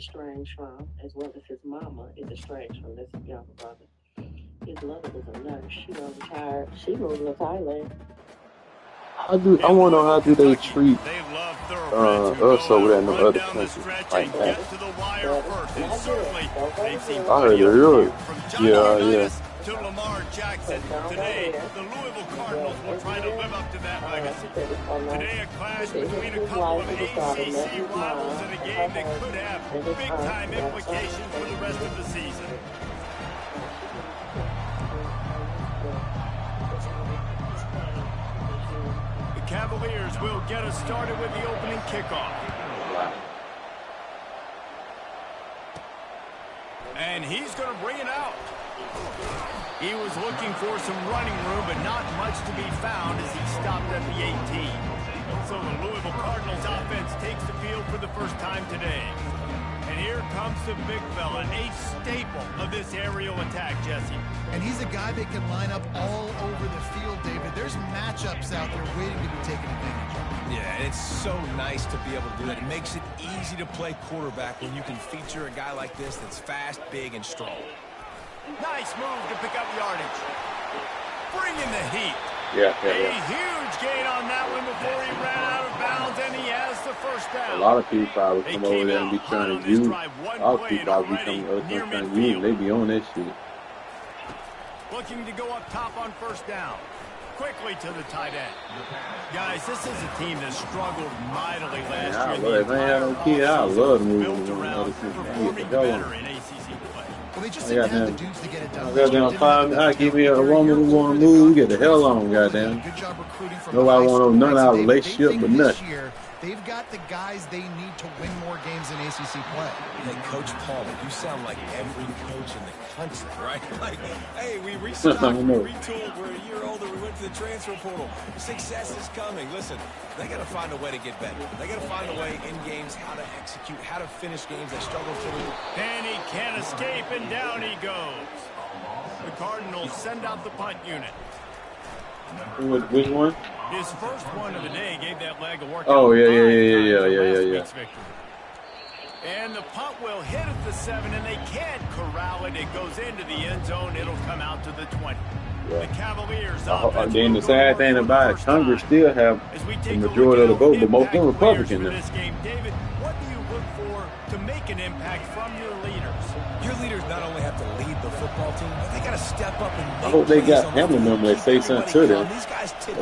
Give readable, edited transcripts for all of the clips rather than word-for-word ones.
estranged from, as well as his mama is estranged from this younger brother. His mother was a nurse. She was retired. She moved to Thailand. I want to know how do they treat us over there in the other countries like that? I heard they're good. Yeah. To Lamar Jackson. Today, the Louisville Cardinals will try to live up to that legacy. Today, a clash between a couple of ACC rivals in a game that could have big-time implications for the rest of the season. The Cavaliers will get us started with the opening kickoff. And he's going to bring it out. He was looking for some running room, but not much to be found as he stopped at the 18. So the Louisville Cardinals offense takes the field for the first time today. And here comes the big fella, a staple of this aerial attack, Jesse. And he's a guy that can line up all over the field, David. There's matchups out there waiting to be taken advantage of. Yeah, and it's so nice to be able to do that. It makes it easy to play quarterback when you can feature a guy like this that's fast, big, and strong. Nice move to pick up yardage. Bring in the heat. Yeah. A huge gain on that one before he ran out of bounds, and he has the first down. A lot of people probably come over there and be trying to use. Our people probably come over there trying to use. They be on that shit. Looking to go up top on first down. Quickly to the tight end. Guys, this is a team that struggled mightily last year. I love the movie. Performing better in ACC play. Well, they just didn't have the dudes to get it done. Goddamn, give me a woman who want to move. Get the hell on, goddamn. Good job recruiting from nobody want to know none of our relationship, but nothing. They've got the guys they need to win more games in ACC play. Hey, Coach Paul, you sound like every coach in the country, right? Like, hey, we restocked, we retooled, we're a year older, we went to the transfer portal. Success is coming. Listen, they got to find a way to get better. They got to find a way in games how to execute, how to finish games they struggle to. And he can't escape, and down he goes. The Cardinals send out the punt unit. Which one? His first one of the day gave that leg a workout. Oh, yeah. And the punt will hit at the 7, and they can't corral it. It goes into the end zone. It'll come out to the 20. Yeah. The Cavaliers offense. Then the sad thing about it, Congress still have the majority of the vote, but most of them Republican now. David, what do you look for to make an impact from your leaders? Your leaders not only have to lead the football team, but they got to step up and make I hope they got family members that say something to them.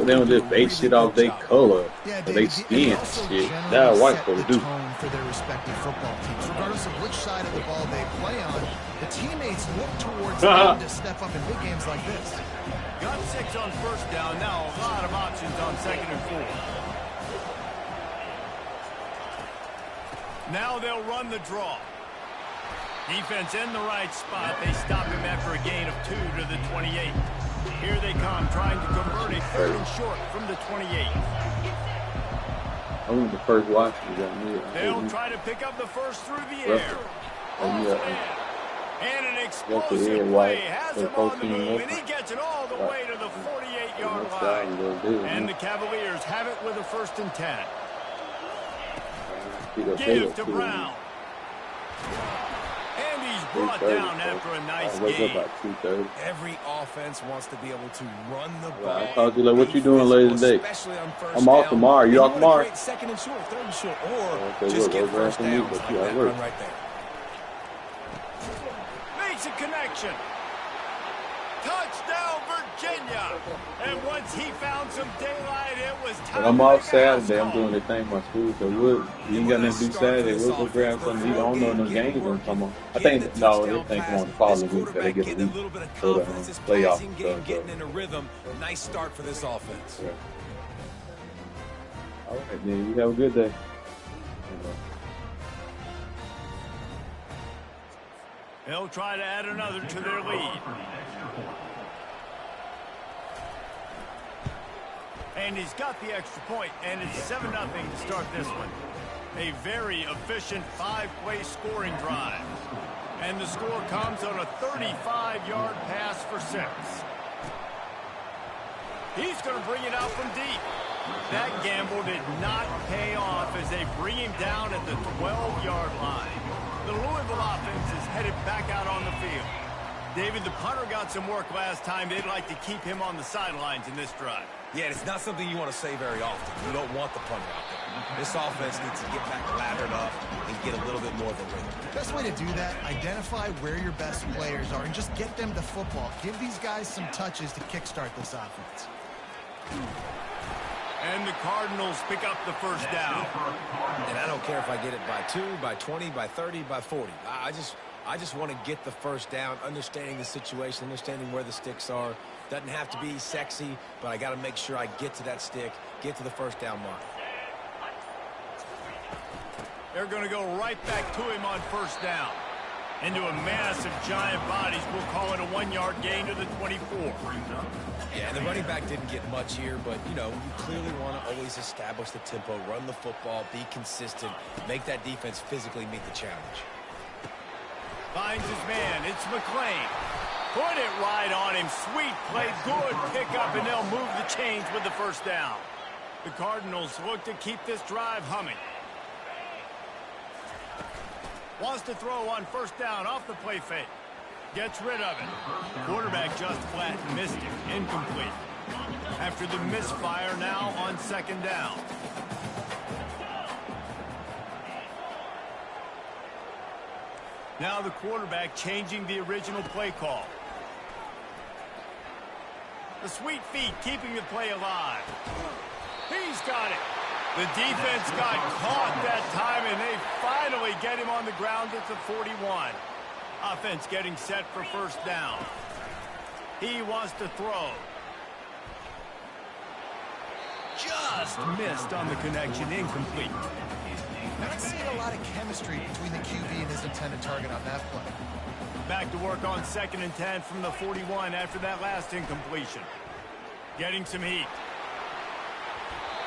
They don't just base shit off their color or their skin and shit. That's white folks do. For their respective football teams, regardless of which side of the ball they play on, the teammates look towards them to step up in big games like this. Got 6 on first down. Now a lot of options on 2nd and 4. Now they'll run the draw. Defense in the right spot. They stop him after a gain of 2 to the 28. Here they come, trying to convert it 3rd and short from the 28. I want the first watch. They'll try to pick up the first through the air. And an explosive play has him on the move, and he gets it all the way to the 48-yard line. And the Cavaliers have it with a 1st and 10. Give to Brown. And he's brought down after a nice game. Every offense wants to be able to run the ball. I thought you like, what you doing later today? I'm off tomorrow. You off tomorrow? 2nd and short, 3rd and short, or just get first down. Run right there. Makes a connection. Touchdown, Virginia. And once he found some daylight, it was time. But I'm off Saturday. I'm doing the thing in my school. So you ain't got nothing to do Saturday. We'll go grab something. You don't know no games gonna come on. I think no, they think come on the following week. They get a week for the playoff stuff. Getting in a rhythm. Nice start for this offense. Yeah. All right, man. You have a good day. They'll try to add another to their lead. And he's got the extra point, and it's 7-0 to start this one. A very efficient 5-play scoring drive. And the score comes on a 35-yard pass for 6. He's going to bring it out from deep. That gamble did not pay off as they bring him down at the 12-yard line. The Louisville offense is headed back out on the field. David, the punter got some work last time. They'd like to keep him on the sidelines in this drive. Yeah, it's not something you want to say very often. You don't want the punter out there. This offense needs to get back lathered up and get a little bit more of a rhythm. Best way to do that, identify where your best players are and just get them the football. Give these guys some touches to kickstart this offense. And the Cardinals pick up the first down. And I don't care if I get it by 2, by 20, by 30, by 40. I just want to get the first down, understanding the situation, understanding where the sticks are. Doesn't have to be sexy, but I got to make sure I get to that stick, get to the first down mark. They're going to go right back to him on first down. Into a mass of giant bodies. We'll call it a 1-yard gain to the 24. Yeah, and the running back didn't get much here, but, you know, you clearly want to always establish the tempo, run the football, be consistent, make that defense physically meet the challenge. Finds his man. It's McClain. Put it right on him. Sweet play. Good pickup, and they'll move the chains with the first down. The Cardinals look to keep this drive humming. Wants to throw on first down off the play fake. Gets rid of it. Quarterback just flat missed it. Incomplete. After the misfire, now on second down. Now the quarterback changing the original play call. The sweet feet keeping the play alive. He's got it. The defense got caught that time, and they finally get him on the ground at the 41. Offense getting set for first down. He wants to throw. Just missed on the connection. Incomplete. Not seeing a lot of chemistry between the QB and his intended target on that play. Back to work on 2nd and 10 from the 41 after that last incompletion. Getting some heat.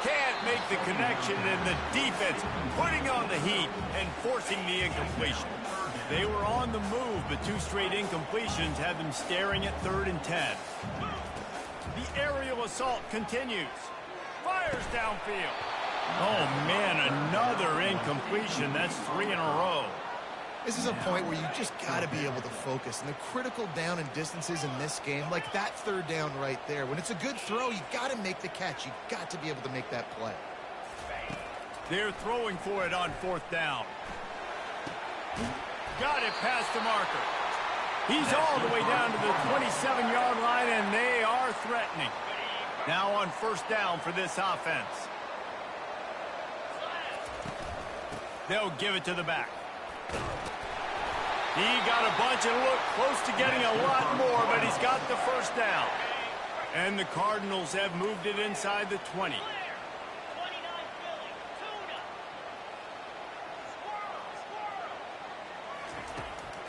Can't make the connection, and the defense putting on the heat and forcing the incompletion. They were on the move, but 2 straight incompletions had them staring at 3rd and 10. The aerial assault continues. Fires downfield. Oh, man, another incompletion. That's 3 in a row. This is a point where you just got to be able to focus. And the critical down and distances in this game, like that 3rd down right there, when it's a good throw, you got to make the catch. You got to be able to make that play. They're throwing for it on 4th down. Got it past the marker. He's all the way down to the 27-yard line, and they are threatening. Now on first down for this offense. They'll give it to the back. He got a bunch and looked close to getting a lot more, but he's got the first down. And the Cardinals have moved it inside the 20.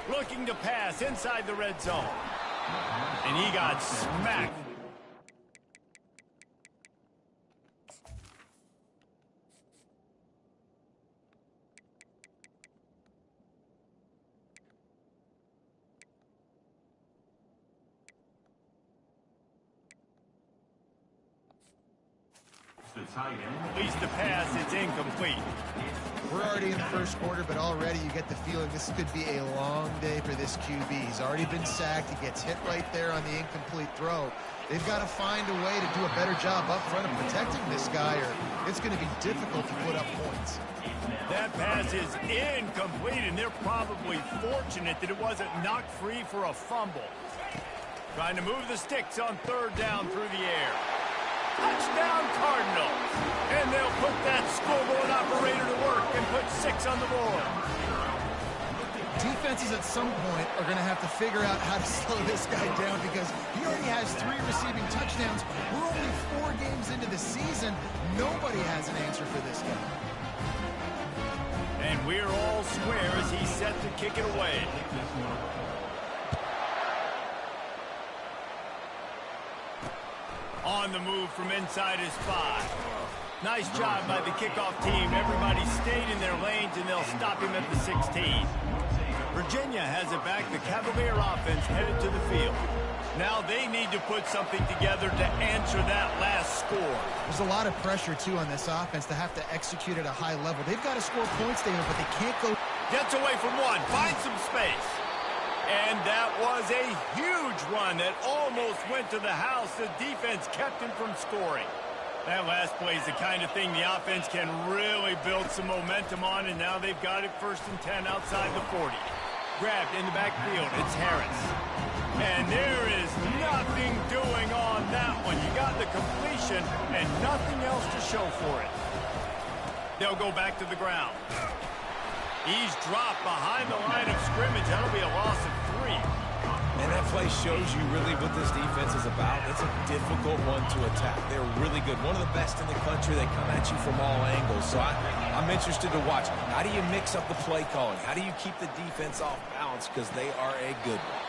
Looking to pass inside the red zone. And he got smacked. At least the pass, it's incomplete. We're already in the first quarter, but already you get the feeling this could be a long day for this QB. He's already been sacked. He gets hit right there on the incomplete throw. They've got to find a way to do a better job up front of protecting this guy, or it's going to be difficult to put up points. That pass is incomplete, and they're probably fortunate that it wasn't knocked free for a fumble. Trying to move the sticks on 3rd down through the air. Touchdown Cardinals. And they'll put that scoreboard operator to work and put 6 on the board. Defenses at some point are going to have to figure out how to slow this guy down because he already has 3 receiving touchdowns. We're only 4 games into the season. Nobody has an answer for this guy. And we're all square as he's set to kick it away. On the move from inside his 5. Nice job by the kickoff team. Everybody stayed in their lanes, and they'll stop him at the 16. Virginia has it back. The Cavalier offense headed to the field. Now they need to put something together to answer that last score. There's a lot of pressure, too, on this offense to have to execute at a high level. They've got to score points there, but they can't go Gets away from one, finds some space. And that was a huge run that almost went to the house. The defense kept him from scoring. That last play is the kind of thing the offense can really build some momentum on, and now they've got it 1st and 10 outside the 40. Grabbed in the backfield, it's Harris. And there is nothing doing on that one. You got the completion and nothing else to show for it. They'll go back to the ground. He's dropped behind the line of scrimmage. That'll be a loss of 3. And that play shows you really what this defense is about. It's a difficult one to attack. They're really good. One of the best in the country. They come at you from all angles. So I'm interested to watch. How do you mix up the play calling? How do you keep the defense off balance? Because they are a good one.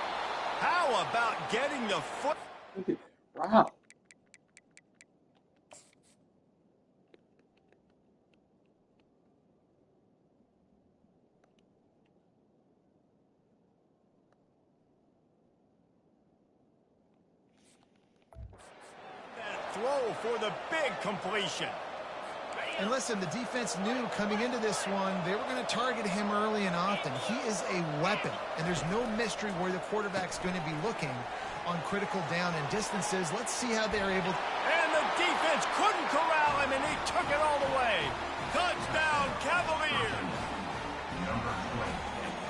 How about getting the foot? Wow. Throw for the big completion. And listen, the defense knew coming into this one, they were going to target him early and often. He is a weapon, and there's no mystery where the quarterback's going to be looking on critical down and distances. Let's see how they're able to... And the defense couldn't corral him, and he took it all the way. Touchdown, Cavaliers.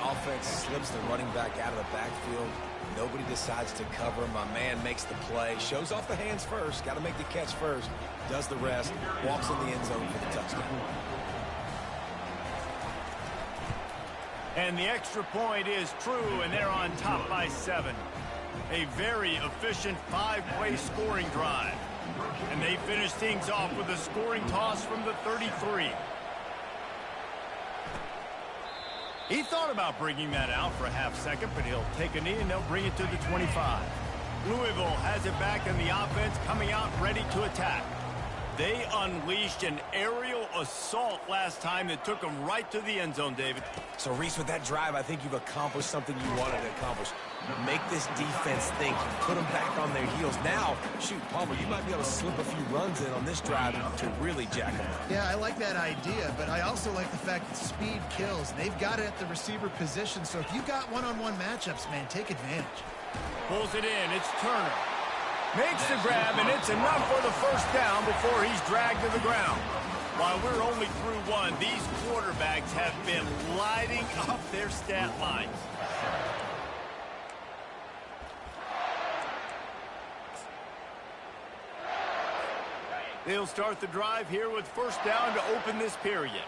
Offense slips the running back out of the backfield. Nobody decides to cover him. My man makes the play. Shows off the hands first. Got to make the catch first. Does the rest. Walks in the end zone for the touchdown. And the extra point is true, and they're on top by 7. A very efficient 5-play scoring drive. And they finish things off with a scoring toss from the 33. He thought about bringing that out for a half second, but he'll take a knee and they'll bring it to the 25. Louisville has it back in the offense, coming out ready to attack. They unleashed an aerial assault last time that took them right to the end zone, David. So, Reese, with that drive, I think you've accomplished something you wanted to accomplish. Make this defense think. Put them back on their heels. Now, shoot, Palmer, you might be able to slip a few runs in on this drive to really jack them up. Yeah, I like that idea, but I also like the fact that speed kills. They've got it at the receiver position, so if you got one-on-one matchups, man, take advantage. Pulls it in. It's Turner. Makes the grab, and it's enough for the first down before he's dragged to the ground. While we're only through one, these quarterbacks have been lighting up their stat lines. They'll start the drive here with first down to open this period.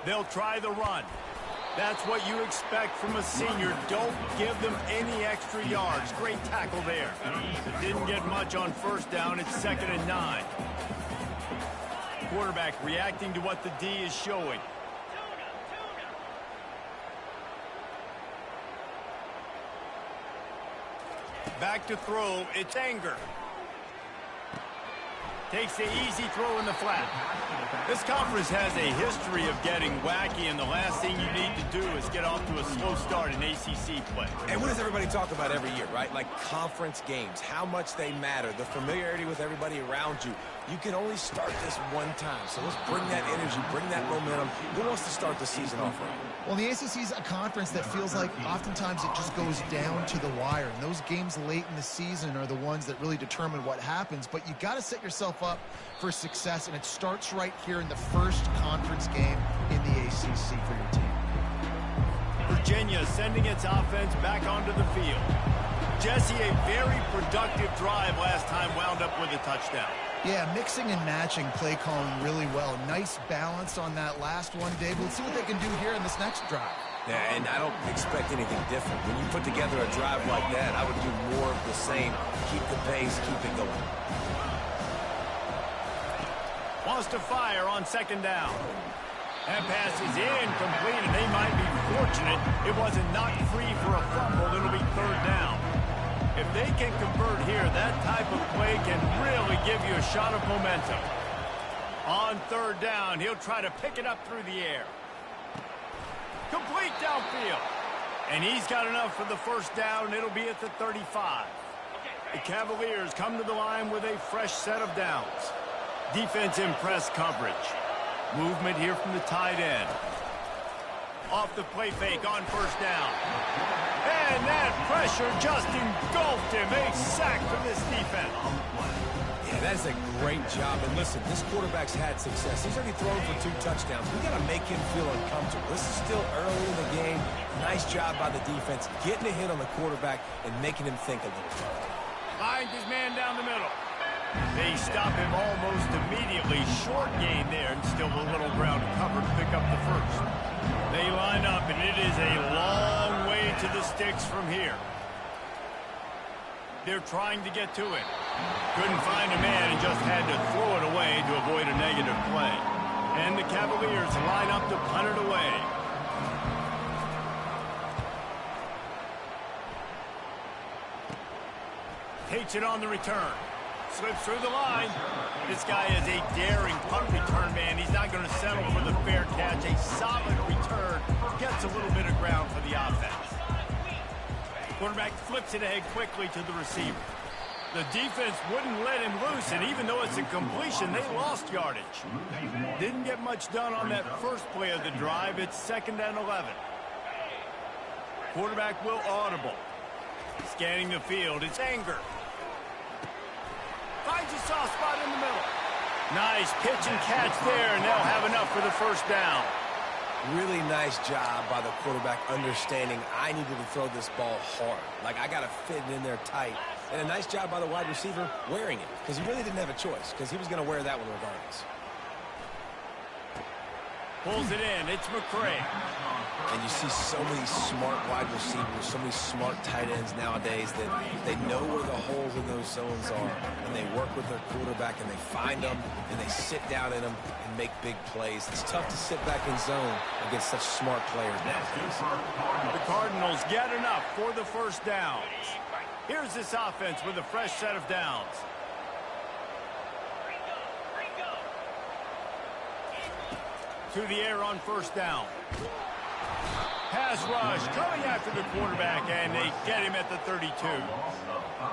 They'll try the run. That's what you expect from a senior. Don't give them any extra yards. Great tackle there. It didn't get much on first down. It's 2nd and 9. Quarterback reacting to what the D is showing. Back to throw. It's Anger. Takes the easy throw in the flat. This conference has a history of getting wacky, and the last thing you need to do is get off to a slow start in ACC play. And what does everybody talk about every year, right? Like conference games, how much they matter, the familiarity with everybody around you. You can only start this one time, so let's bring that energy, bring that momentum. Who wants to start the season off right? Well, the ACC is a conference that feels like oftentimes it just goes down to the wire. And those games late in the season are the ones that really determine what happens. But you got to set yourself up for success, and it starts right here in the first conference game in the ACC for your team. Virginia sending its offense back onto the field. Jesse, a very productive drive last time, wound up with a touchdown. Yeah, mixing and matching play calling really well. Nice balance on that last one, Dave. Let's see what they can do here in this next drive. Yeah, and I don't expect anything different. When you put together a drive like that, I would do more of the same. Keep the pace, keep it going. Wants to fire on 2nd down. That pass is incomplete, and they might be fortunate it wasn't knocked free for a fumble. It'll be 3rd down. If they can convert here, that type of play can really give you a shot of momentum. On 3rd down, he'll try to pick it up through the air. Complete downfield. And he's got enough for the first down. It'll be at the 35. The Cavaliers come to the line with a fresh set of downs. Defense in press coverage. Movement here from the tight end. Off the play fake on first down. And that pressure just engulfed him. A sack for this defense. Yeah, that is a great job. And listen, this quarterback's had success. He's already thrown for 2 touchdowns. We got to make him feel uncomfortable. This is still early in the game. Nice job by the defense, getting a hit on the quarterback and making him think a little bit. Finds his man down the middle. They stop him almost immediately. Short gain there, and still a little ground to cover to pick up the first. They line up, and it is a long way to the sticks from here. They're trying to get to it. Couldn't find a man and just had to throw it away to avoid a negative play. And the Cavaliers line up to punt it away. Takes it on the return. Slips through the line. This guy is a daring punt return man. He's not going to settle for the fair catch. A solid return. Gets a little bit of ground for the offense. Quarterback flips it ahead quickly to the receiver. The defense wouldn't let him loose, and even though it's a completion, they lost yardage. Didn't get much done on that first play of the drive. It's 2nd and 11. Quarterback will audible. Scanning the field, it's Anger. Finds a soft spot in the middle. Nice pitch and catch there, and they'll have enough for the first down. Really nice job by the quarterback understanding I needed to throw this ball hard. Like, I got to fit it in there tight. And a nice job by the wide receiver wearing it, because he really didn't have a choice, because he was going to wear that one regardless. Pulls it in. It's McCray. And you see so many smart wide receivers, so many smart tight ends nowadays that they know where the holes in those zones are, and they work with their quarterback, and they find them, and they sit down in them and make big plays. It's tough to sit back in zone against such smart players nowadays. The Cardinals get enough for the first down. Here's this offense with a fresh set of downs. To the air on first down. Pass rush coming after the quarterback, and they get him at the 32.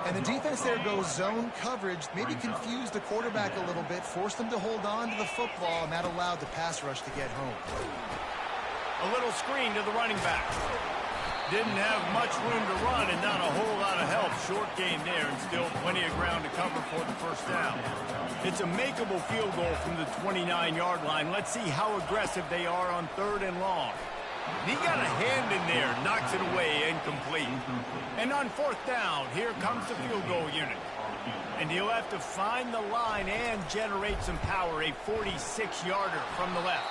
And the defense there goes zone coverage, maybe confused the quarterback a little bit, forced him to hold on to the football, and that allowed the pass rush to get home. A little screen to the running back. Didn't have much room to run and not a whole lot of help. Short gain there and still plenty of ground to cover for the first down. It's a makeable field goal from the 29-yard line. Let's see how aggressive they are on 3rd and long. He got a hand in there, knocks it away, incomplete. And on 4th down, here comes the field goal unit. And he'll have to find the line and generate some power, a 46-yarder from the left.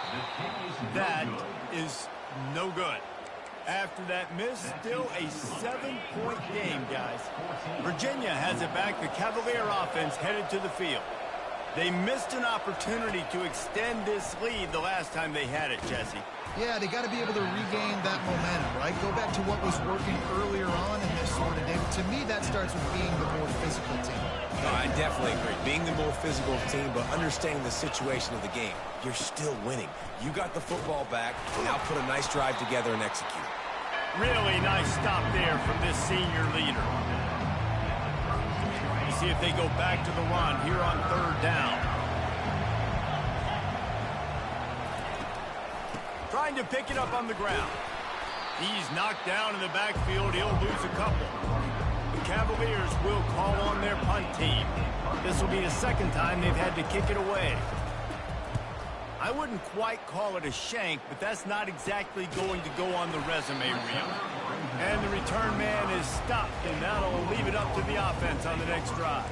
That is no good. After that miss, still a 7-point game, guys. Virginia has it back. The Cavalier offense headed to the field. They missed an opportunity to extend this lead the last time they had it, Jesse. Yeah, they got to be able to regain that momentum, right? Go back to what was working earlier on in this sort of game. To me, that starts with being the more physical team. No, I definitely agree. Being the more physical team, but understanding the situation of the game. You're still winning. You got the football back. Now put a nice drive together and execute. Really nice stop there from this senior leader. You see if they go back to the run here on 3rd down. Trying to pick it up on the ground. He's knocked down in the backfield. He'll lose a couple. The Cavaliers will call on their punt team. This will be the 2nd time they've had to kick it away. I wouldn't quite call it a shank, but that's not exactly going to go on the resume reel. And the return man is stopped, and that'll leave it up to the offense on the next drive.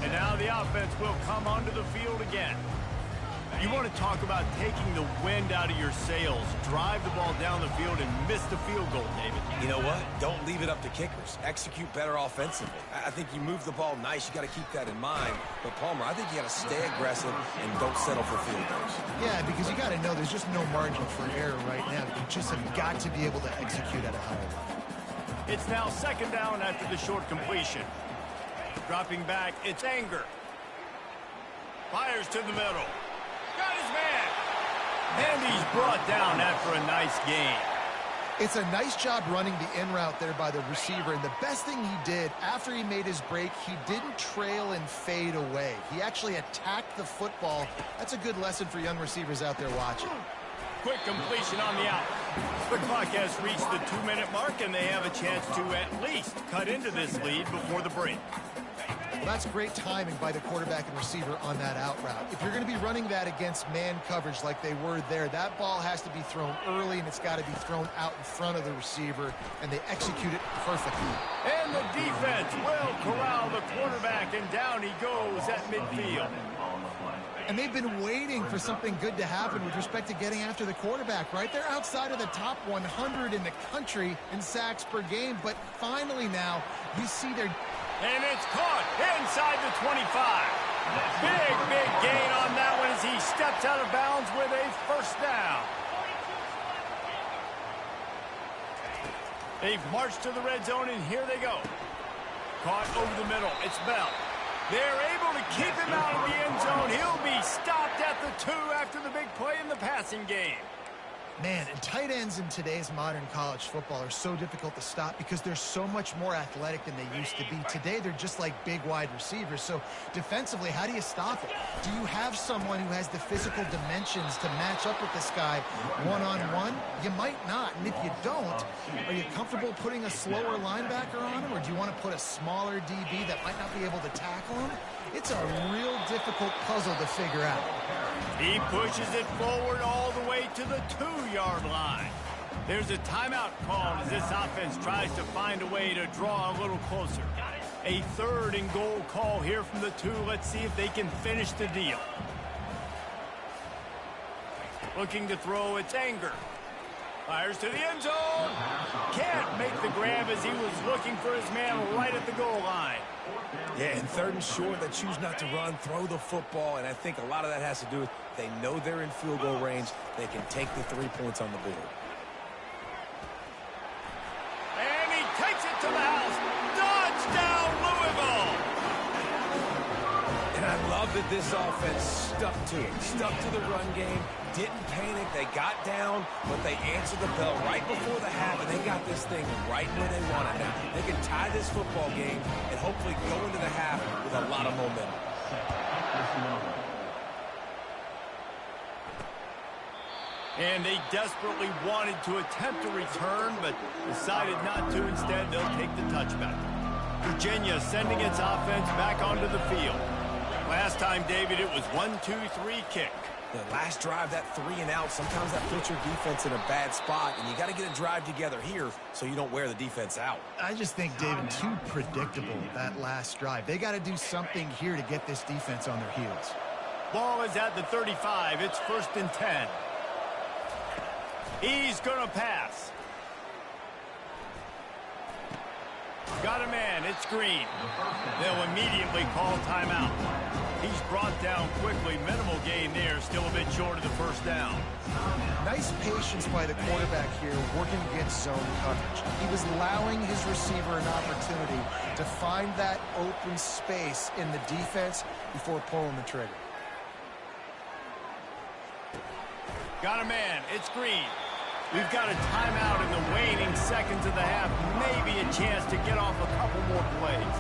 And now the offense will come onto the field again. You want to talk about taking the wind out of your sails. Drive the ball down the field and miss the field goal, David. You know what? Don't leave it up to kickers. Execute better offensively. I think you move the ball nice. You got to keep that in mind. But, Palmer, I think you got to stay aggressive and don't settle for field goals. Yeah, because you got to know there's just no margin for error right now. You just have got to be able to execute at a higher level. It's now 2nd down after the short completion. Dropping back, it's Anger. Fires to the middle. Got his man. And he's brought down after a nice gain. It's a nice job running the in route there by the receiver, and the best thing he did after he made his break, he didn't trail and fade away. He actually attacked the football. That's a good lesson for young receivers out there watching. Quick completion on the out. The clock has reached the 2-minute mark, and they have a chance to at least cut into this lead before the break. Well, that's great timing by the quarterback and receiver on that out route. If you're going to be running that against man coverage like they were there, that ball has to be thrown early, and it's got to be thrown out in front of the receiver, and they execute it perfectly. And the defense will corral the quarterback, and down he goes at midfield. And they've been waiting for something good to happen with respect to getting after the quarterback, right? They're outside of the top 100 in the country in sacks per game, but finally now you see their... And it's caught inside the 25. Big gain on that one as he steps out of bounds with a first down. They've marched to the red zone, and here they go. Caught over the middle. It's Bell. They're able to keep him out of the end zone. He'll be stopped at the 2 after the big play in the passing game. Man, and tight ends in today's modern college football are so difficult to stop because they're so much more athletic than they used to be. Today, they're just like big wide receivers. So defensively, how do you stop it? Do you have someone who has the physical dimensions to match up with this guy one-on-one? You might not. And if you don't, are you comfortable putting a slower linebacker on him? Or do you want to put a smaller DB that might not be able to tackle him? It's a real difficult puzzle to figure out. He pushes it forward all the way to the 2-yard line. There's a timeout called as this offense tries to find a way to draw a little closer. A 3rd and goal call here from the 2. Let's see if they can finish the deal. Looking to throw, it's Anger. Fires to the end zone. Can't make the grab as he was looking for his man right at the goal line. Yeah, and 3rd and short, they choose not to run, throw the football, and I think a lot of that has to do with they know they're in field goal range. They can take the 3 points on the board. And he takes it to the house. Touchdown, Louisville! And I love that this offense stuck to it, stuck to the run game, didn't panic, they got down, but they answered the bell right before the half, and they got this thing right where they want it now. They can tie this football game and hopefully go into the half with a lot of momentum. And they desperately wanted to attempt a return, but decided not to. Instead, they'll take the touchback. Virginia sending its offense back onto the field. Last time, David, it was 1-2-3 kick. The last drive, that 3 and out, sometimes that puts your defense in a bad spot, and you got to get a drive together here so you don't wear the defense out. I just think, David, too predictable, that last drive. They got to do something here to get this defense on their heels. Ball is at the 35. It's 1st and 10. He's going to pass. Got a man. It's Green. They'll immediately call timeout. He's brought down quickly. Minimal gain there. Still a bit short of the first down. Nice patience by the quarterback here working against zone coverage. He was allowing his receiver an opportunity to find that open space in the defense before pulling the trigger. Got a man. It's Green. We've got a timeout in the waning seconds of the half. Maybe a chance to get off a couple more plays.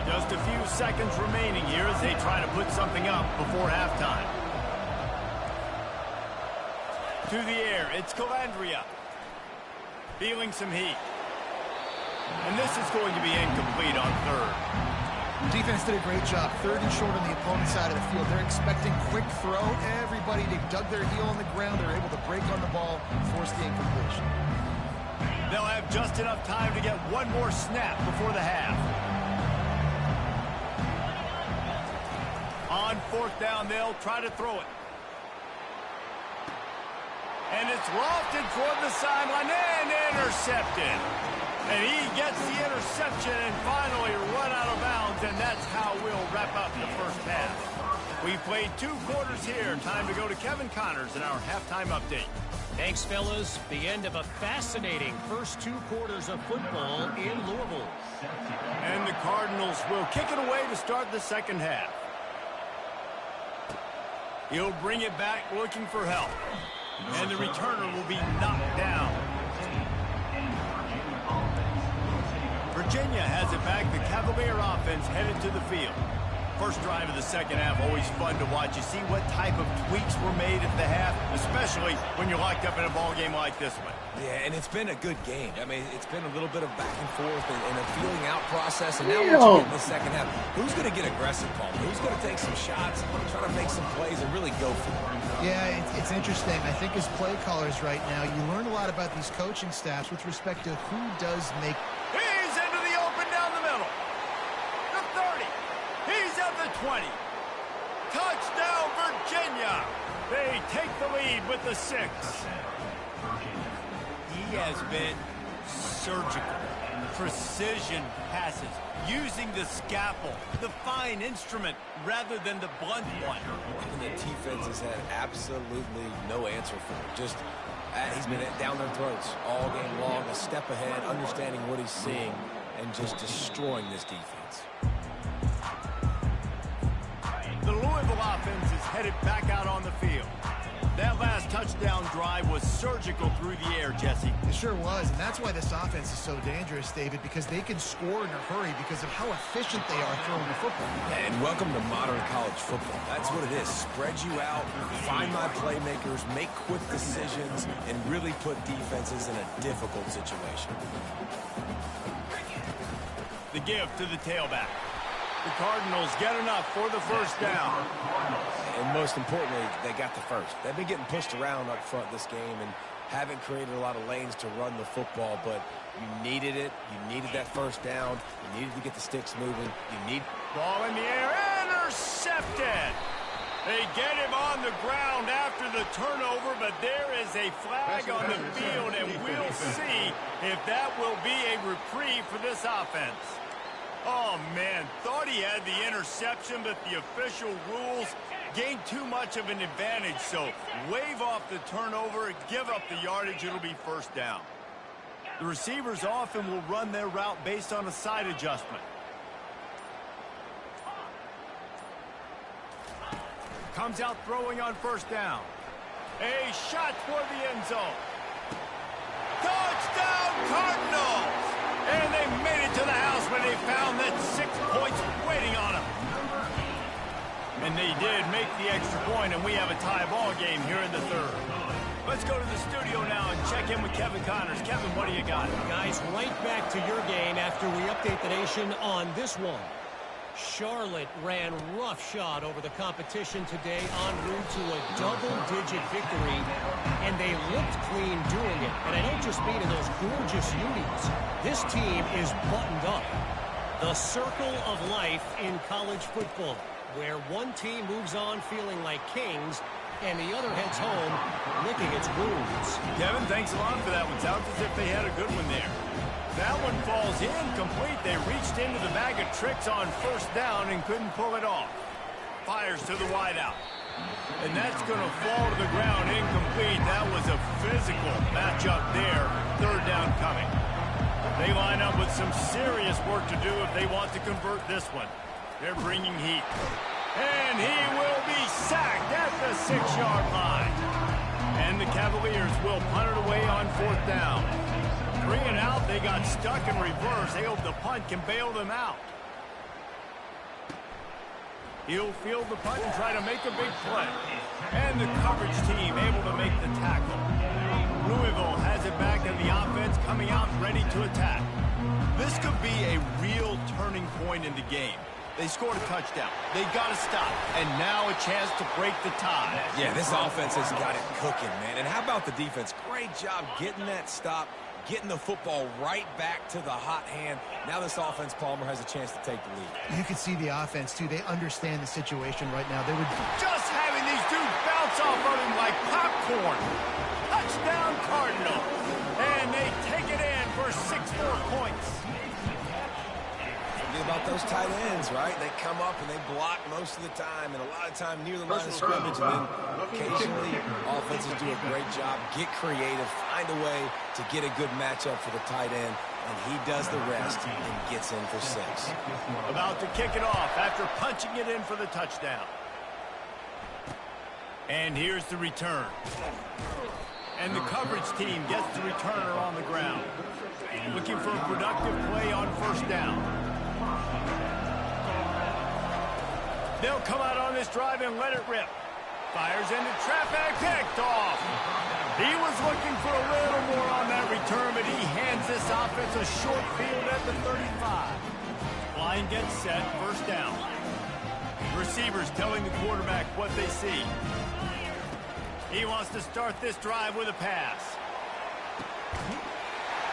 Just a few seconds remaining here as they try to put something up before halftime. To the air, it's Calandria. Feeling some heat. And this is going to be incomplete on 3rd. Defense did a great job. 3rd and short on the opponent's side of the field. They're expecting quick throw. Everybody, they dug their heel on the ground. They're able to break on the ball and force the incompletion. They'll have just enough time to get one more snap before the half. On 4th down, they'll try to throw it. And it's lofted toward the sideline and intercepted. And he gets the interception and finally run out of bounds, and that's how we'll wrap up the first half. We played 2 quarters here. Time to go to Kevin Connors in our halftime update. Thanks, fellas. The end of a fascinating first 2 quarters of football in Louisville. And the Cardinals will kick it away to start the second half. He'll bring it back looking for help. And the returner will be knocked down. Virginia has it back. The Cavalier offense headed to the field. First drive of the second half, always fun to watch. You see what type of tweaks were made at the half, especially when you're locked up in a ball game like this one. Yeah, and it's been a good game. I mean, it's been a little bit of back and forth and a feeling out process. And now what you get in the second half, who's going to get aggressive, Paul? Who's going to take some shots, try to make some plays, and really go for it? Yeah, it's interesting. I think as play callers right now, you learn a lot about these coaching staffs with respect to who does make. He's into the open down the middle. The 30. He's at the 20. Touchdown, Virginia. They take the lead with the 6. He has been surgical. Precision passes, using the scalpel, the fine instrument, rather than the blunt one. And the defense has had absolutely no answer for him. Just, he's been down their throats all game long, a step ahead, understanding what he's seeing, and just destroying this defense. The Louisville offense is headed back out on the field. That last touchdown drive was surgical through the air, Jesse. It sure was, and that's why this offense is so dangerous, David, because they can score in a hurry because of how efficient they are throwing the football. And welcome to modern college football. That's what it is. Spread you out, find my playmakers, make quick decisions, and really put defenses in a difficult situation. The give to the tailback. The Cardinals get enough for the first down. And most importantly, they got the first. They've been getting pushed around up front this game and haven't created a lot of lanes to run the football, but you needed it. You needed that first down. You needed to get the sticks moving. You need... Ball in the air, intercepted. They get him on the ground after the turnover, but there is a flag on the field, and we'll see if that will be a reprieve for this offense. Oh, man, thought he had the interception, but the official rules gained too much of an advantage, so wave off the turnover, give up the yardage, it'll be first down. The receivers often will run their route based on a side adjustment. Comes out throwing on first down. A shot toward the end zone. Touchdown, Cardinals! And they made it to the house when they found that 6 points waiting on them. And they did make the extra point, and we have a tie ball game here in the third. Let's go to the studio now and check in with Kevin Connors. Kevin, what do you got? Guys, right back to your game after we update the nation on this one. Charlotte ran roughshod over the competition today en route to a double-digit victory, and they looked clean doing it. And I don't just mean in those gorgeous unis. This team is buttoned up. The circle of life in college football, where one team moves on feeling like kings, and the other heads home licking its wounds. Kevin, thanks a lot for that one. Sounds as if they had a good one there. That one falls incomplete. They reached into the bag of tricks on first down and couldn't pull it off. Fires to the wideout. And that's going to fall to the ground incomplete. That was a physical matchup there. Third down coming. They line up with some serious work to do if they want to convert this one. They're bringing heat. And he will be sacked at the 6-yard line. And the Cavaliers will punt it away on fourth down. 3 and out, they got stuck in reverse. They hope the punt can bail them out. He'll field the punt and try to make a big play. And the coverage team able to make the tackle. Louisville has it back, and the offense coming out ready to attack. This could be a real turning point in the game. They scored a touchdown. They got to stop. And now a chance to break the tie. Yeah, this offense has got it cooking, man. And how about the defense? Great job getting that stop, getting the football right back to the hot hand. Now this offense, Palmer, has a chance to take the lead. You can see the offense, too. They understand the situation right now. They were just having these dudes bounce off of him like popcorn. Touchdown, Cardinal. And they take it in for 6 more points. About those tight ends, right? They come up and they block most of the time, and a lot of time near the line of scrimmage, and then occasionally offenses do a great job, get creative, find a way to get a good matchup for the tight end, and he does the rest and gets in for 6. About to kick it off after punching it in for the touchdown. And here's the return. And the coverage team gets the returner on the ground. Looking for a productive play on first down. They'll come out on this drive and let it rip. Fires into traffic, picked off. He was looking for a little more on that return, but he hands this offense a short field at the 35. Line gets set, first down. Receivers telling the quarterback what they see. He wants to start this drive with a pass.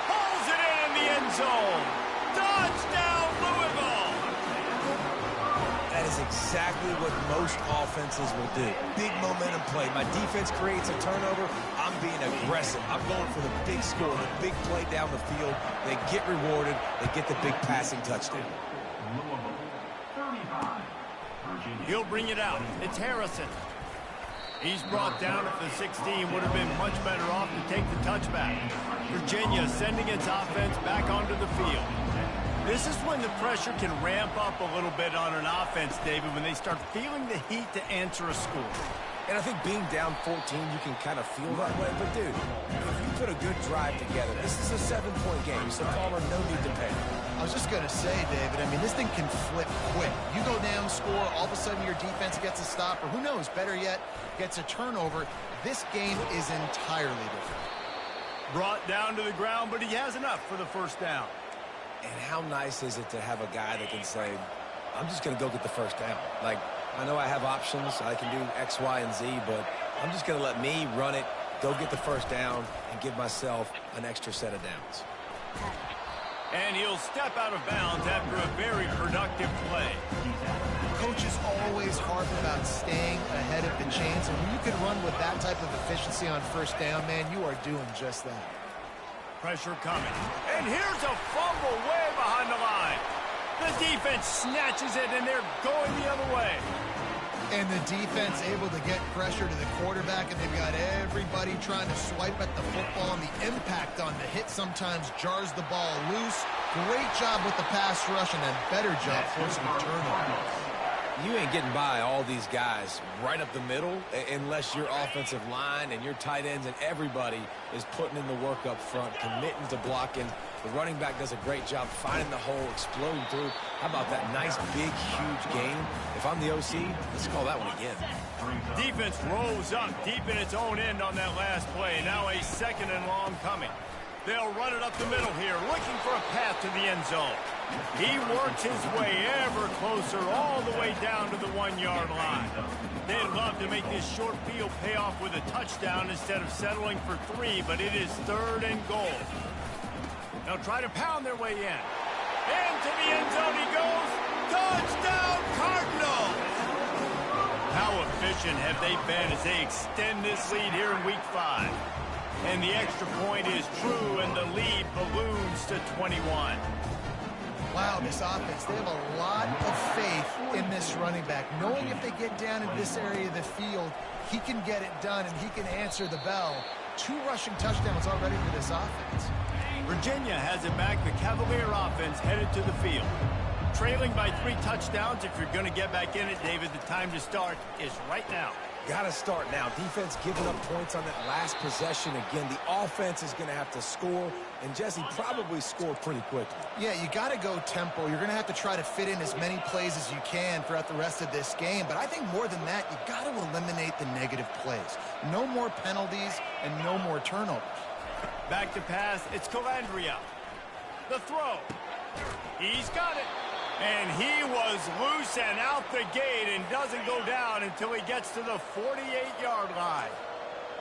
Pulls it in the end zone. Touchdown, Louisville! That is exactly what most offenses will do. Big momentum play. My defense creates a turnover. I'm being aggressive. I'm going for the big score, the big play down the field. They get rewarded. They get the big passing touchdown. He'll bring it out. It's Harrison. He's brought down at the 16. Would have been much better off to take the touchback. Virginia sending its offense back onto the field. This is when the pressure can ramp up a little bit on an offense, David, when they start feeling the heat to answer a score. And I think being down 14, you can kind of feel that way. But, dude, if you put a good drive together, this is a 7-point game, so Palmer, no need to panic. I was just going to say, David, I mean, this thing can flip quick. You go down, score, all of a sudden your defense gets a stop, or who knows, better yet, gets a turnover. This game is entirely different. Brought down to the ground, but he has enough for the first down. And how nice is it to have a guy that can say, I'm just going to go get the first down. Like, I know I have options. I can do X, Y, and Z, but I'm just going to let me run it, go get the first down, and give myself an extra set of downs. And he'll step out of bounds after a very productive play. Coaches always harp about staying ahead of the chains, and when you can run with that type of efficiency on first down, man, you are doing just that. Pressure coming. And here's a fumble way behind the line. The defense snatches it, and they're going the other way. And the defense able to get pressure to the quarterback, and they've got everybody trying to swipe at the football, and the impact on the hit sometimes jars the ball loose. Great job with the pass rush, and a better job forcing a turnover. You ain't getting by all these guys right up the middle unless your offensive line and your tight ends and everybody is putting in the work up front, committing to blocking. The running back does a great job finding the hole, exploding through. How about that nice, big, huge game? If I'm the OC, let's call that one again. Defense rolls up deep in its own end on that last play. Now a second and long coming. They'll run it up the middle here, looking for a path to the end zone. He works his way ever closer all the way down to the 1-yard line. They'd love to make this short field pay off with a touchdown instead of settling for 3, but it is 3rd and goal. They'll try to pound their way in. Into the end zone he goes. Touchdown, Cardinals! How efficient have they been as they extend this lead here in Week 5? And the extra point is true, and the lead balloons to 21. Wow, this offense, they have a lot of faith in this running back, knowing if they get down in this area of the field, he can get it done and he can answer the bell. 2 rushing touchdowns already for this offense. Virginia has it back. The Cavalier offense headed to the field. Trailing by 3 touchdowns. If you're going to get back in it, David, the time to start is right now. Got to start now. Defense giving up points on that last possession. Again, the offense is going to have to score, and Jesse probably score pretty quickly. Yeah, you got to go tempo. You're going to have to try to fit in as many plays as you can throughout the rest of this game. But I think more than that, you got to eliminate the negative plays. No more penalties and no more turnovers. Back to pass. It's Calandria. The throw. He's got it. And he was loose and out the gate and doesn't go down until he gets to the 48-yard line.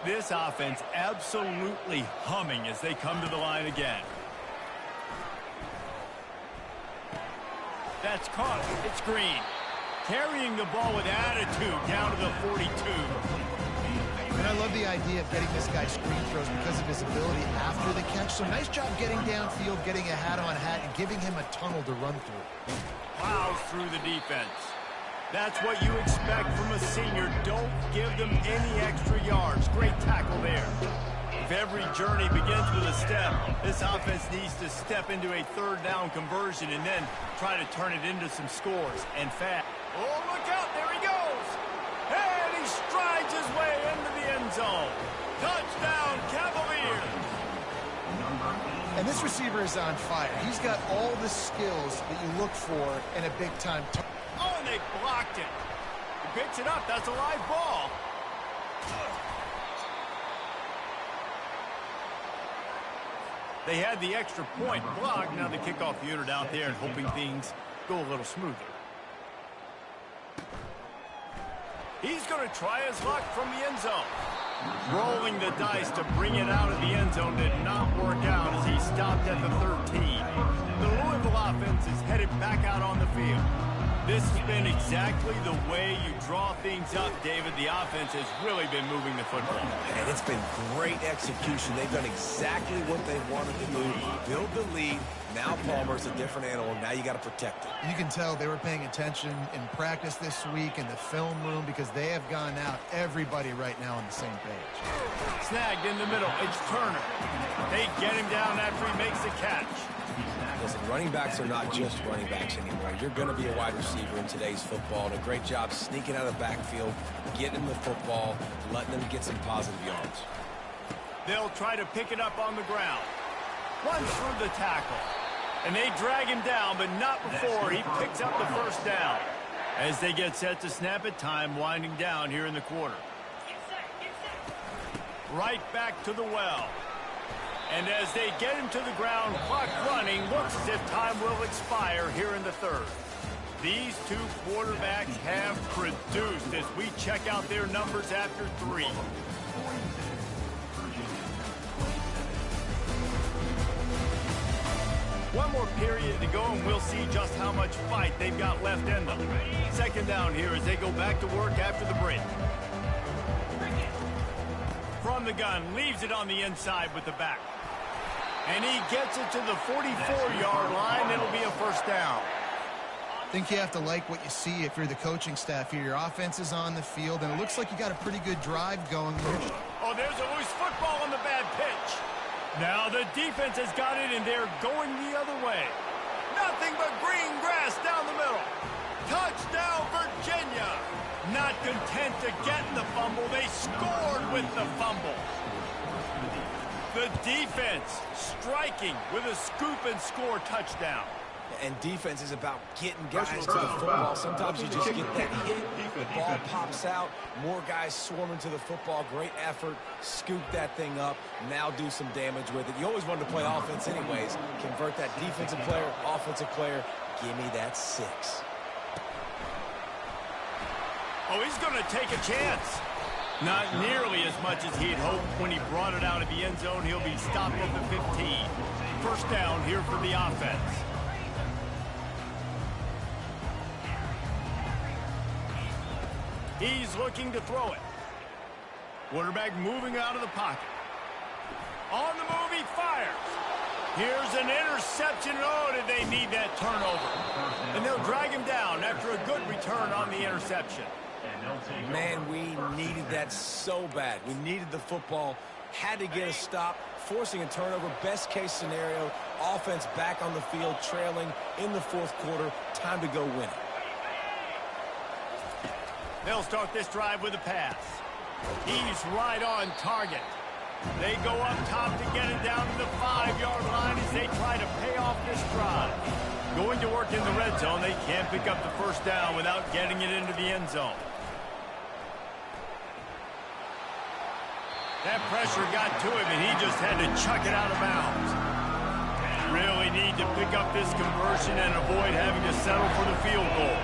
This offense absolutely humming as they come to the line again. That's caught. It's Green. Carrying the ball with attitude down to the 42. And I love the idea of getting this guy screen throws because of his ability after the catch. So nice job getting downfield, getting a hat-on-hat, and giving him a tunnel to run through. Plows through the defense. That's what you expect from a senior. Don't give them any extra yards. Great tackle there. If every journey begins with a step, this offense needs to step into a 3rd down conversion and then try to turn it into some scores and fast. Oh, look out. There he goes. And he strides his way into the end zone. Touchdown, Cavaliers. And this receiver is on fire. He's got all the skills that you look for in a big-time target. Oh, and they blocked it. He picks it up. That's a live ball. They had the extra point blocked. Now the kickoff unit out there and hoping things go a little smoother. He's going to try his luck from the end zone. Rolling the dice to bring it out of the end zone did not work out as he stopped at the 13. The Louisville offense is headed back out on the field. This has been exactly the way you draw things up, David. The offense has really been moving the football. And it's been great execution. They've done exactly what they wanted to do. Build the lead. Now Palmer's a different animal. Now you got to protect it. You can tell they were paying attention in practice this week in the film room because they have gone out, everybody right now on the same page. Snagged in the middle. It's Turner. They get him down after he makes the catch. Listen, running backs are not just running backs anymore. You're going to be a wide receiver in today's football. And a great job sneaking out of the backfield, getting them the football, letting them get some positive yards. They'll try to pick it up on the ground. Runs through the tackle. And they drag him down, but not before he picks up the first down. As they get set to snap it, time winding down here in the quarter. Right back to the well. And as they get him to the ground, clock running, looks as if time will expire here in the third. These two quarterbacks have produced as we check out their numbers after 3. One more period to go, and we'll see just how much fight they've got left in them. Second down here as they go back to work after the break. From the gun, leaves it on the inside with the back. And he gets it to the 44-yard line. It'll be a first down. I think you have to like what you see if you're the coaching staff here. Your offense is on the field, and it looks like you got a pretty good drive going. Oh, there's a loose football on the bad pitch. Now the defense has got it, and they're going the other way. Nothing but green grass down the middle. Touchdown, Virginia. Not content to get the fumble, they scored with the fumble. The defense striking with a scoop and score touchdown. And defense is about getting guys to the football. Sometimes you just get that hit, the ball pops out, more guys swarming to the football. Great effort, scoop that thing up, now do some damage with it. You always wanted to play offense anyways. Convert that defensive player, offensive player, give me that 6. Oh, he's going to take a chance. Not nearly as much as he'd hoped when he brought it out of the end zone. He'll be stopped at the 15. First down here for the offense. He's looking to throw it. Quarterback moving out of the pocket. On the move, he fires. Here's an interception. Oh, did they need that turnover? And they'll drag him down after a good return on the interception. Man, we needed that so bad. We needed the football, had to get a stop, forcing a turnover. Best case scenario, offense back on the field, trailing in the fourth quarter. Time to go win it. They'll start this drive with a pass. He's right on target. They go up top to get it down to the 5-yard line as they try to pay off this drive. Going to work in the red zone. They can't pick up the first down without getting it into the end zone. That pressure got to him, and he just had to chuck it out of bounds. Really need to pick up this conversion and avoid having to settle for the field goal.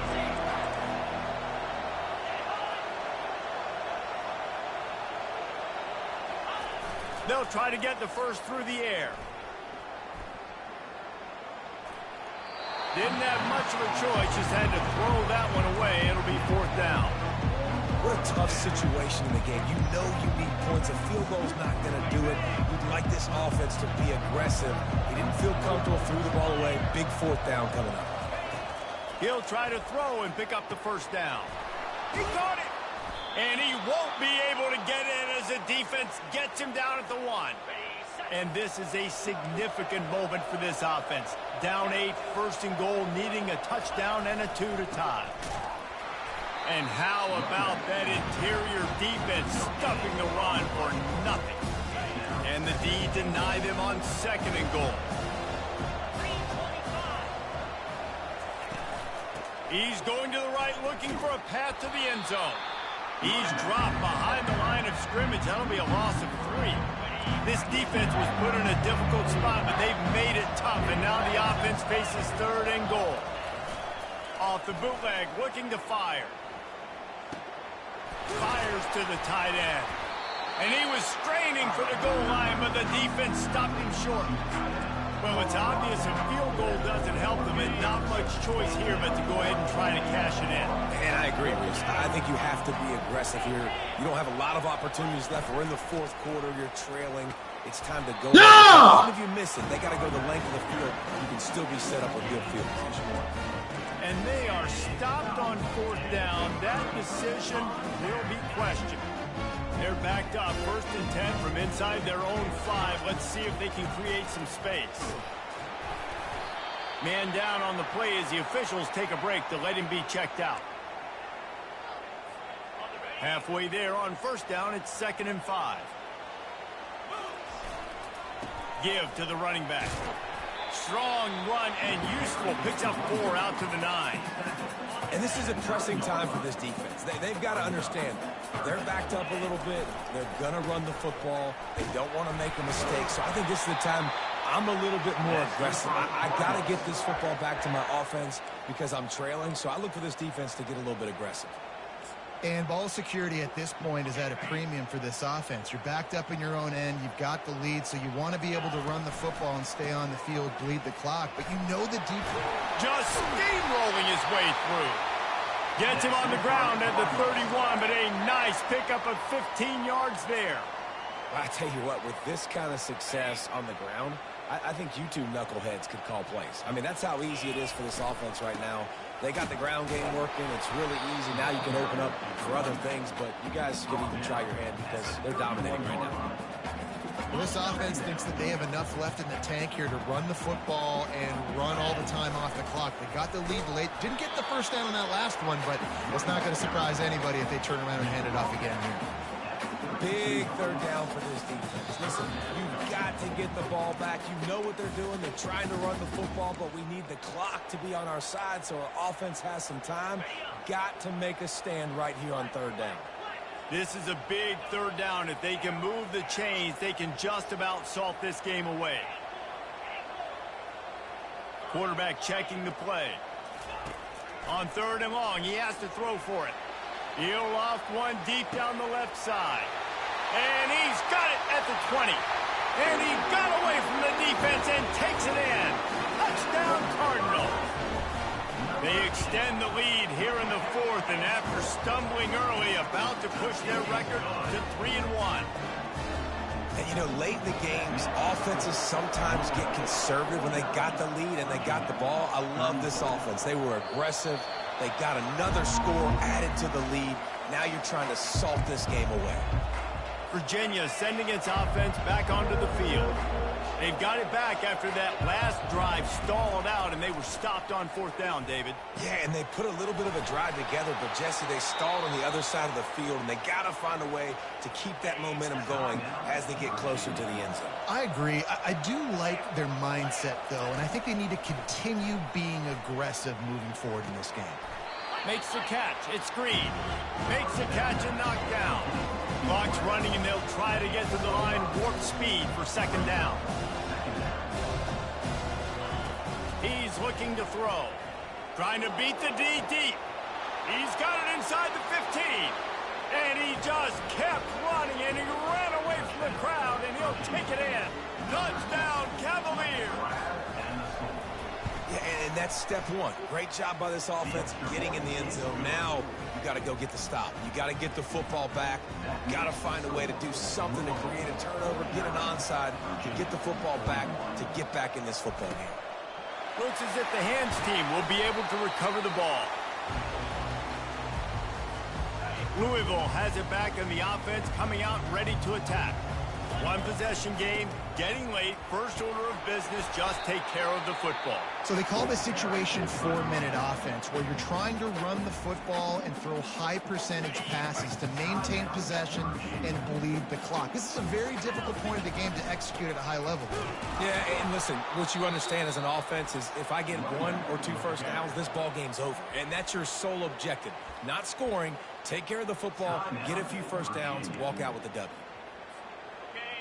They'll try to get the first through the air. Didn't have much of a choice, just had to throw that one away. It'll be fourth down. What a tough situation in the game. You know you need points. A field goal's not going to do it. You'd like this offense to be aggressive. He didn't feel comfortable, threw the ball away. Big fourth down coming up. He'll try to throw and pick up the first down. He caught it. And he won't be able to get in as the defense gets him down at the 1. And this is a significant moment for this offense. Down 8, first and goal, needing a touchdown and a 2 to tie. And how about that interior defense stuffing the run for nothing? And the D deny them on 2nd and goal. He's going to the right looking for a path to the end zone. He's dropped behind the line of scrimmage. That'll be a loss of 3. This defense was put in a difficult spot, but they've made it tough. And now the offense faces 3rd and goal. Off the bootleg, looking to fire. Fires to the tight end. And he was straining for the goal line, but the defense stopped him short. Well, it's obvious a field goal doesn't help them, and not much choice here but to go ahead and try to cash it in. And I agree, Reese. I think you have to be aggressive here. You don't have a lot of opportunities left. We're in the 4th quarter. You're trailing. It's time to go. Even if you miss it, they got to go the length of the field. You can still be set up with good field position. And they are stopped on 4th down. That decision will be questioned. They're backed up 1st and 10 from inside their own 5. Let's see if they can create some space. Man down on the play as the officials take a break to let him be checked out. Halfway there on 1st down, it's 2nd and 5. Give to the running back. Strong run and useful. Picks up 4 out to the 9. And this is a pressing time for this defense. They've got to understand they're backed up a little bit. They're going to run the football. They don't want to make a mistake. So I think this is the time I'm a little bit more aggressive. I got to get this football back to my offense because I'm trailing. So I look for this defense to get a little bit aggressive. And ball security at this point is at a premium for this offense. You're backed up in your own end. You've got the lead, so you want to be able to run the football and stay on the field, bleed the clock. But you know the defense. Just steamrolling his way through. Gets him on the ground at the 31, but a nice pickup of 15 yards there. I tell you what, with this kind of success on the ground, I think you two knuckleheads could call plays. I mean, that's how easy it is for this offense right now. They got the ground game working. It's really easy. Now you can open up for other things, but you guys could even try your hand because they're dominating right now. Well, this offense thinks that they have enough left in the tank here to run the football and run all the time off the clock. They got the lead late. Didn't get the 1st down on that last one, but it's not going to surprise anybody if they turn around and hand it off again here. Big 3rd down for this defense. Listen, you've got to get the ball back. You know what they're doing. They're trying to run the football, but we need the clock to be on our side so our offense has some time. Got to make a stand right here on 3rd down. This is a big 3rd down. If they can move the chains, they can just about salt this game away. Quarterback checking the play. On 3rd and long, he has to throw for it. He'll loft one deep down the left side. And he's got it at the 20. And he got away from the defense and takes it in. Touchdown, Cardinals. They extend the lead here in the 4th, and after stumbling early, about to push their record to 3-1. And, you know, late in the games, offenses sometimes get conservative when they got the lead and they got the ball. I love this offense. They were aggressive. They got another score added to the lead. Now you're trying to salt this game away. Virginia sending its offense back onto the field. They've got it back after that last drive stalled out, and they were stopped on 4th down, David. Yeah, and they put a little bit of a drive together, but, Jesse, they stalled on the other side of the field, and they got to find a way to keep that momentum going as they get closer to the end zone. I agree. I do like their mindset, though, and I think they need to continue being aggressive moving forward in this game. Makes the catch. It's Green. Makes the catch and knocked down. Clock's running, and they'll try to get to the line warp speed for 2nd down. He's looking to throw. Trying to beat the D deep. He's got it inside the 15. And he just kept running, and he ran away from the crowd, and he'll take it in. Touchdown, Cavaliers. Yeah, and that's step 1. Great job by this offense getting in the end zone. Now you got to go get the stop. You got to get the football back. You got to find a way to do something to create a turnover, get an onside, to get the football back, to get back in this football game. Looks as if the hands team will be able to recover the ball. Louisville has it back in the offense, coming out ready to attack. One possession game, getting late, first order of business, just take care of the football. So they call this situation 4-minute offense, where you're trying to run the football and throw high percentage passes to maintain possession and bleed the clock. This is a very difficult point of the game to execute at a high level. Yeah, and listen, what you understand as an offense is if I get 1 or 2 first downs, this ball game's over. And that's your sole objective. Not scoring, take care of the football, get a few first downs, walk out with the W.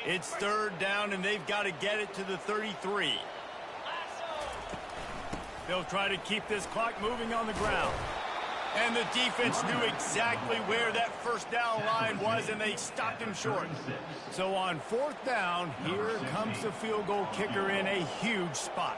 It's third down, and they've got to get it to the 33. They'll try to keep this clock moving on the ground. And the defense knew exactly where that first down line was, and they stopped him short. So on fourth down, here comes the field goal kicker in a huge spot.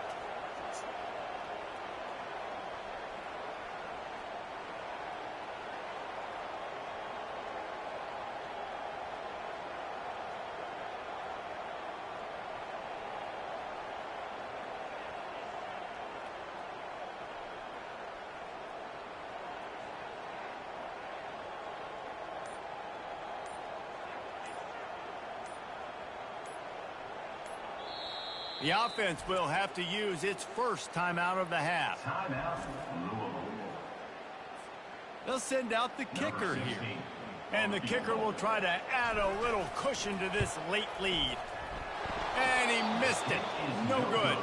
The offense will have to use its first timeout of the half. They'll send out the kicker here. And the kicker will try to add a little cushion to this late lead. And he missed it. No good.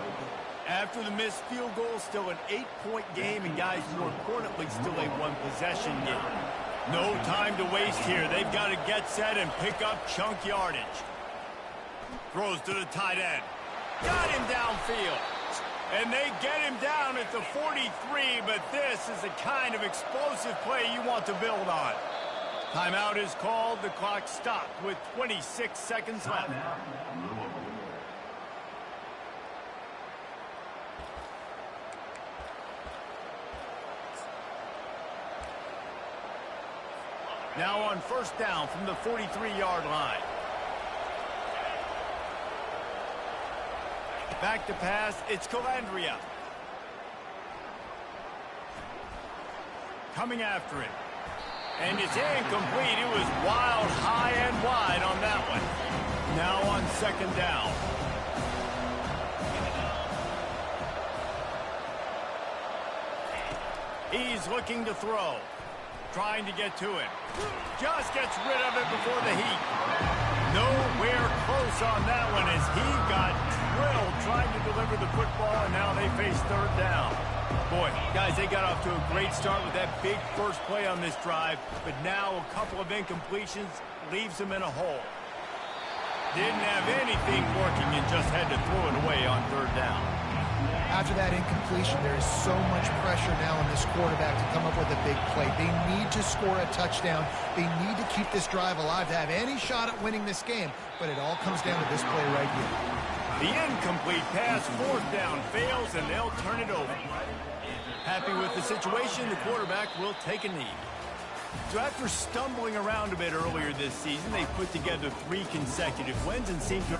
After the missed field goal, still an 8-point game, and guys, more importantly, still a one-possession game. No time to waste here. They've got to get set and pick up chunk yardage. Throws to the tight end. Got him downfield. And they get him down at the 43, but this is the kind of explosive play you want to build on. Timeout is called. The clock stopped with 26 seconds left. Now on first down from the 43-yard line. Back to pass, it's Calandria. Coming after it. And it's incomplete. It was wild, high and wide on that one. Now on second down. He's looking to throw. Trying to get to it. Just gets rid of it before the heat. Nowhere close on that one as he got drilled trying to deliver the football, and now they face third down. Boy, guys, they got off to a great start with that big first play on this drive, but now a couple of incompletions leaves them in a hole. Didn't have anything working and just had to throw it away on third down. After that incompletion, there is so much pressure now on this quarterback to come up with a big play. They need to score a touchdown. They need to keep this drive alive to have any shot at winning this game, but it all comes down to this play right here. The incomplete pass, fourth down, fails, and they'll turn it over. Happy with the situation, the quarterback will take a knee. So after stumbling around a bit earlier this season, they put together 3 consecutive wins and seem to...